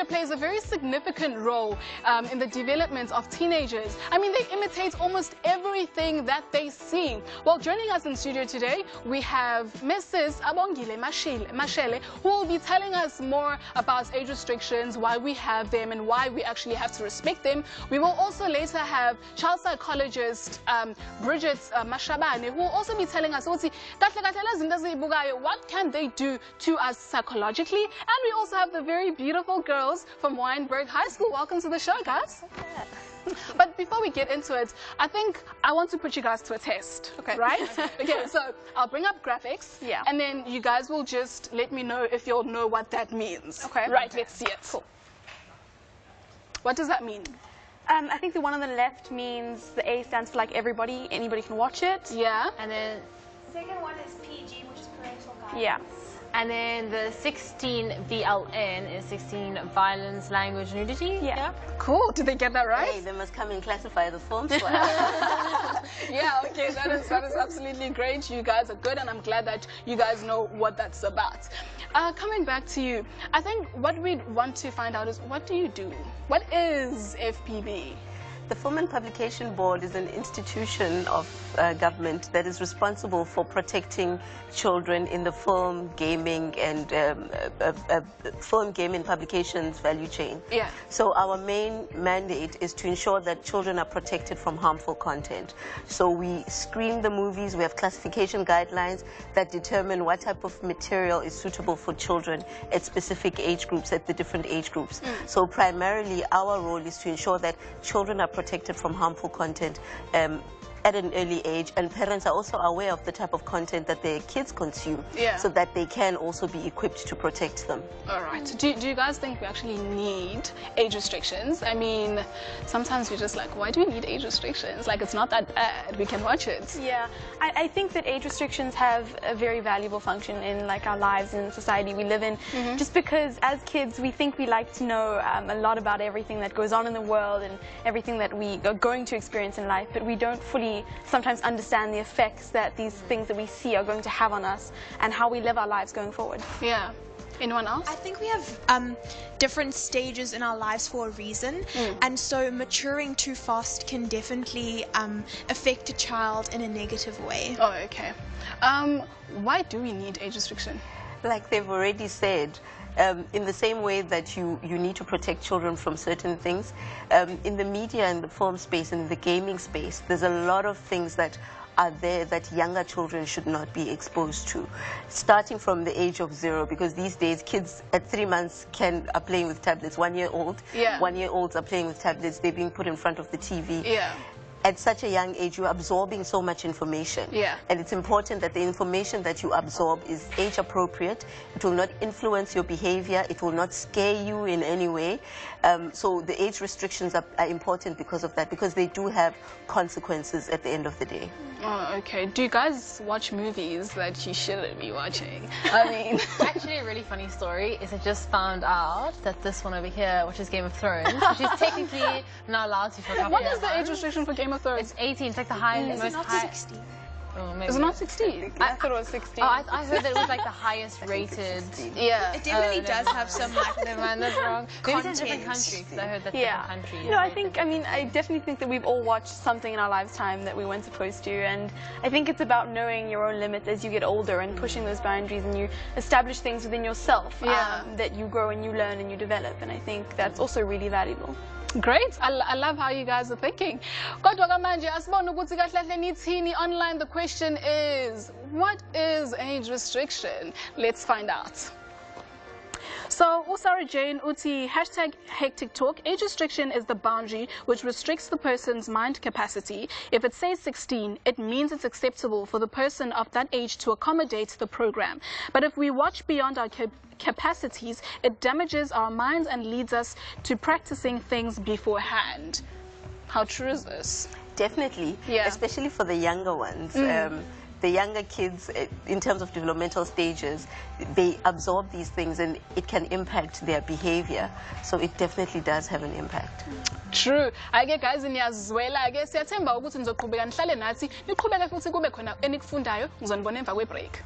media plays a very significant role in the development of teenagers. I mean, they imitate almost everything that they see. Well, joining us in studio today, we have Mrs. Abongile Mashele, who will be telling us more about age restrictions, why we have them, and why we actually have to respect them. We will also later have child psychologist Bridget Mashabane, who will also be telling us what can they do to us psychologically. And we also have the very beautiful girls from Wynberg High School. Welcome to the show, guys. But before we get into it, I think I want to put you guys to a test. Okay. Right? Okay, so I'll bring up graphics. Yeah. And then you guys will just let me know if you'll know what that means. Okay. Right, okay. Let's see it. Cool. What does that mean? I think the one on the left means the A stands for like everybody, anybody can watch it. Yeah. And then the second one is PG, which is parental guidance. Yeah. And then the 16 VLN is 16 violence, language, nudity. Yeah. Cool. Did they get that right? Hey, they must come and classify the forms. Yeah, okay, that is absolutely great. You guys are good, and I'm glad that you guys know what that's about. Coming back to you, I think what we'd want to find out is, what do you do? What is FPB? The Film and Publication Board is an institution of government that is responsible for protecting children in the film, gaming, and publications value chain. Yeah. So our main mandate is to ensure that children are protected from harmful content. So we screen the movies, we have classification guidelines that determine what type of material is suitable for children at specific age groups, at the different age groups. So primarily our role is to ensure that children are protected from harmful content at an early age, and parents are also aware of the type of content that their kids consume, so that they can also be equipped to protect them. All right. Do you guys think we actually need age restrictions? I mean, sometimes we're just like, why do we need age restrictions? Like, it's not that bad. We can watch it. Yeah. I think that age restrictions have a very valuable function in like our lives and society we live in. Just because as kids we think we like to know a lot about everything that goes on in the world and everything that we are going to experience in life, but we don't fully sometimes understand the effects that these things that we see are going to have on us and how we live our lives going forward. Yeah. Anyone else? I think we have different stages in our lives for a reason, and so maturing too fast can definitely affect a child in a negative way. Oh, okay. Why do we need age restriction? Like they've already said, in the same way that you need to protect children from certain things, in the media and the film space and the gaming space, there's a lot of things that are there that younger children should not be exposed to, starting from the age of 0, because these days kids at 3 months are playing with tablets. 1 year old, 1 year olds are playing with tablets. They're being put in front of the TV. Yeah. At such a young age, you're absorbing so much information. Yeah. And it's important that the information that you absorb is age appropriate. It will not influence your behavior. It will not scare you in any way. So the age restrictions are important because of that, because they do have consequences at the end of the day. Oh, okay. Do you guys watch movies that you shouldn't be watching? I mean... Actually, a really funny story is I just found out that this one over here, which is Game of Thrones, which is technically not allowed to for a couple What is the age restriction for Game of Thrones? It's 18. It's like the highest, most high. 60. Oh, maybe. Is it not 16? I thought it was 16. Oh, I heard that it was like the highest rated. Yeah. It definitely does have some like Never mind, that's wrong. Maybe it's a different content. country, because I heard that's Yeah. different country. No, I definitely think that we've all watched something in our lifetime that we weren't supposed to, and I think it's about knowing your own limits as you get older and pushing those boundaries, and you establish things within yourself that you grow and you learn and you develop, and I think that's also really valuable. Great. I love how you guys are thinking. Kodwa manje asibona ukuthi kahle kahle nithini online. The question is, what is age restriction? Let's find out. So, Usara Jane Uti, #HecticTalk, age restriction is the boundary which restricts the person's mind capacity. If it says 16, it means it's acceptable for the person of that age to accommodate the program. But if we watch beyond our capacities, it damages our minds and leads us to practicing things beforehand. How true is this? Definitely, especially for the younger ones. The younger kids, in terms of developmental stages, they absorb these things and it can impact their behavior. So it definitely does have an impact. True. Ake guys niyazwela ke siyathemba ukuthi nizoqhubeka nihlale nathi niqhubeke futhi kube khona enikufundayo ngizonibona emva kwe break.